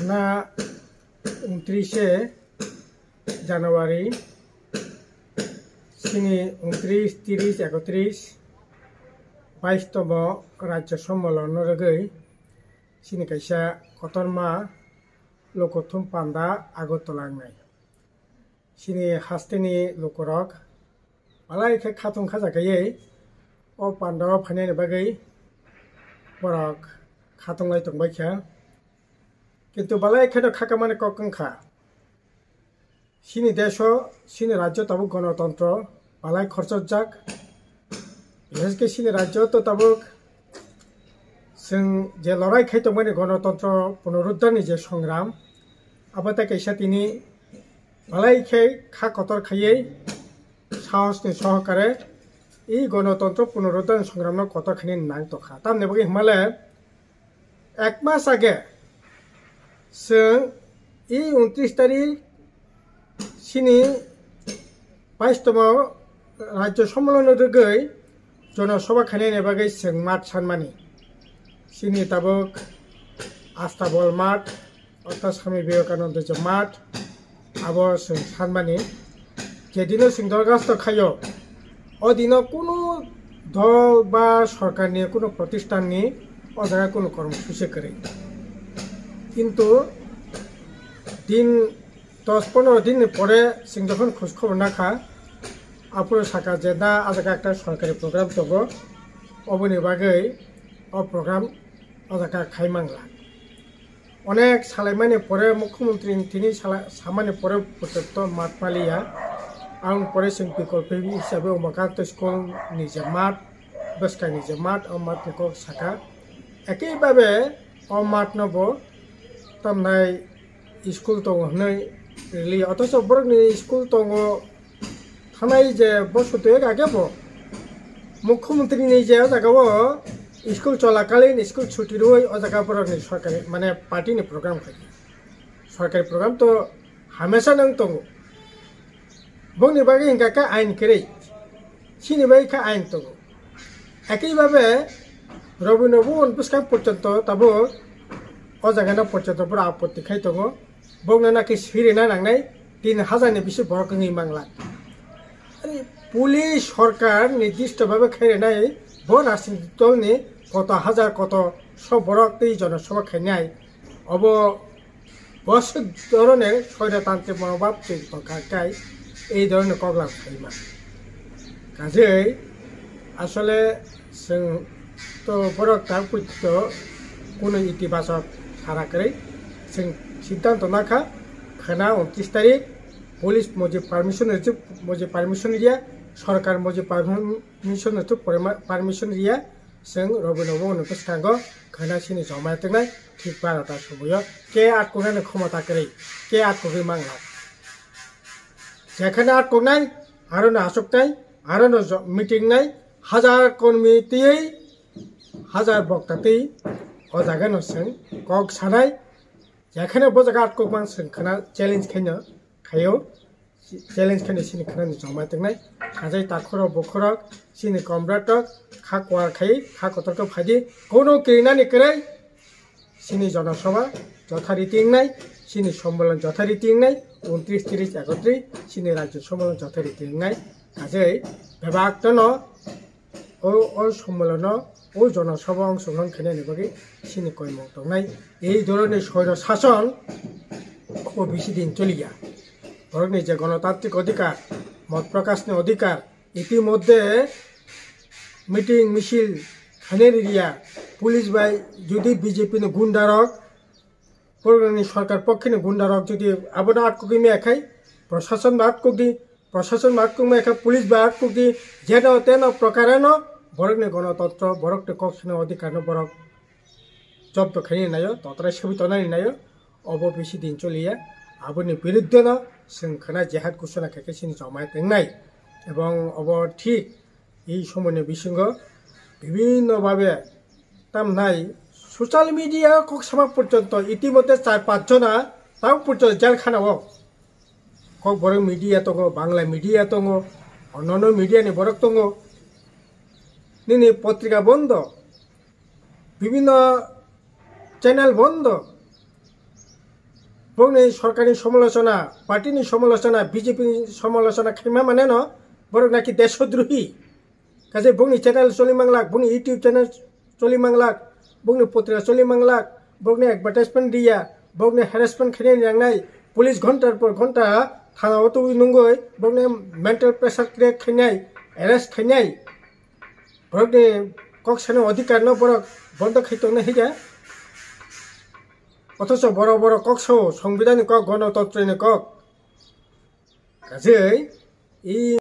না 29 জানুয়ারি চিনি 29, 30, 31, 22তম রাজ্য সম্মেলন রগৈ চিনি কাইসা কতরমা লোকথুম পান্ডা আগরতলাंनाय চিনি হাস্তেনি লোকরক মালাই খাতুন খাজাखायै अ पान्डाव फायनायनि बागै बरक खाथंलाय तंबायखा किन्तु बालाय खेनो खाकामाने ककंखा सिनि देश सिनि राज्य ताबुक गणतंत्र बालाय खर्चक जाक बिहेसके सिनि राज्य तो ताबुक जों जे लड़ाई खायतंबायनि गणतंत्र पुनरुद्धारनि जे संग्राम आबादा कैसा तिनि बालाय खे खा कतर खायै साहसनि सहकारे এই গণতন্ত্র পুনরুদ্ধার সংগ্রাম কতখানি নাংতখা তামনে বগে হিমালে এক মাস আগে जों এই 29 তারিখ সিনি 22তম রাজ্য সম্মেলন রগৈ জনসভা খানাयनि बागै जों मात सानमानि सिनि ताबुक आस्थाबल मात अर्थात स्वामी विवेकानंद जे मात आबो जों सानमानि जेदिनो जों दरखास्त खायो अधीन कोनो दल बा सरकारनि कोनो प्रतिष्ठाननि अजागा कोनो कर्मसूची करे किन्तु दिन 10-15 दिन परे जों जखन खोज खबर नाखा आपुर साका जे दा आजागा एक सरकारी प्रग्राम दङ अबनि बागै अ प्रग्राम आजागा खायमांला अनेक सालायमानि परे मुख्यमंत्री तिनि सामानि परे पर्यन्त मातमालिया आं परे जों बिकल्प हिसाबै उमाकान्त स्कुल निजे मात बसका निजे मात अ मात निको साका एकेबाबे अ मात नबो तमनाय स्कुल दङ हनै रिलि अथच बरकनि स्कुल दङ थानाय जे बसुते गागेबो मुख्यमंत्री निजे जागावो स्कुल चलाकालीन स्कुल छुट्टी रय अ जागा बरकनि सरकारी माने पार्टीनि प्रग्राम खायो सरकारी प्रग्राम तो हमेशा नों दङ बंनि बागै हिंगा आइन करे सिनि बागै आइन दङ एकेबाबे रबिनबो अनपुस्कां पर्यन्त ताबो अजागाना पर्यन्त बरा आपत्ति खाय दङ बंनो नाखि सिरिना नांनाय 3000नि बिसि बरकनि मांला पुलिस सरकार निर्दिष्टभावे खायनाय बर राजनीतिक दलनि कत हाजार कत सब बरक दै जनसभा खायनाय अब बस धरনের স্বৈরতান্ত্রিক মনোভাব তৈরি এই ধরনের কগলা খাইমা কাজেই আসলে जों তো বরক তার পর্যন্ত কোনো ইতিবাচক সারাকরে जों সিদ্ধান্ত নাখা খানা 29 তারিখ পুলিশ মজি পারমিশন দিয়া সরকার মজি পারমিশন তো পারমিশন দিয়া जों রবিনবো অনুপস্থাঙ্গ খানা সিনি জমায়েতনাय ঠিক 12টা সময় কে আটকোনাनो ক্ষমতা করে কে আটকোই মাংলা যেখানে আটকোনাय आरो आसकनाय आरो मिटिं नाय हाजार कर्मी हाजार बक्ताती अजागानो जों कक सानाय जेखाने बजागा आटकमान जों खाना चेलेंज खायो चेलेंज खानो सिनि खाना जमायतनाय हाजाय ताखर बखर सिनि कमराटक खा क्वार खाय खा कतरक फादि कोनो केनानि करे सिनि जनसभा যথারীতি নাই सिनि सम्मेलन যথারীতি নাই 29, 30, 31 सिनि राज्य सम्मेलन যথারীতি নাই কাজেই বিভাগতন ও সম্মেলন ও জনসভা অংশগ্রহণ খানাयनि बागै सिनि কয়মক দंनाय এই ধরনের স্বৈর শাসন ও বেশি দিন চলিয়া বরকনি যে গণতান্ত্রিক অধিকার মত প্রকাশনের অধিকার ইতিমধ্যে মিটিং মিছিল খানাयनि দিয়া পুলিশ বাই যদি বিজেপি नो গুন্ডারক পুরনি সরকার পক্ষে গুন্ডারক যদি আবনা আটকুকি মেখাই প্রশাসন আটকুকি মেখা পুলিশ বা আটকুকি যেন তেন প্রকারেন বরকনি গণতন্ত্র বরকনি কক্ষিণ অধিকার বরক জব্দ খাই নাयो ততরা সবিত নাयो অব বেশি দিন চলিয়া আবনি বিরুদ্ধে না जों খানা জেহাদ ঘোষণা খাইকে সিনি জমায়েত নাই এবং অব ঠিক এই সময় বিসঙ্গ বিভিন্নভাবে তামনাই सोशल मीडिया कक्समा पर्यन्त इतिमध्ये 4-5 जना ताव पर्यन्त जेलखानायाव कक बरक मीडिया दङ बांला मीडिया दङ अन्यान्य मीडियानि बरक दङ निनि पत्रिका बन्द বিভিন্ন চ্যানেল বন্ধ বংনি সরকারি সমালোচনা পার্টিনি সমালোচনা বিজেপি সমালোচনা খাইমা মানে ন বড় নাকি দেশদ্রোহী কাজে বংনি চ্যানেল চলি মাংলাক বংনি ইউটিউব চ্যানেল চলি মাংলাক বংনি পত্রিকা চলি মাংলাক বংনি অ্যাডভার্টাইজমেন্ট দিয়া বংনি হ্যারাসমেন্ট খাইনাই নাংনাই পুলিশ ঘন্টার পর ঘন্টা থানাও তো নঙ্গই বংনি মেন্টাল প্রেসার ক্রিয়েট খাইনাই অ্যারেস্ট খাইনাই বরকনি কক সানো অধিকার ন বরক বন্ধ খাইতনে হইয়া অথচ বড় বড় কক সংবিধানিক কক গণতন্ত্রের কক কাজে এই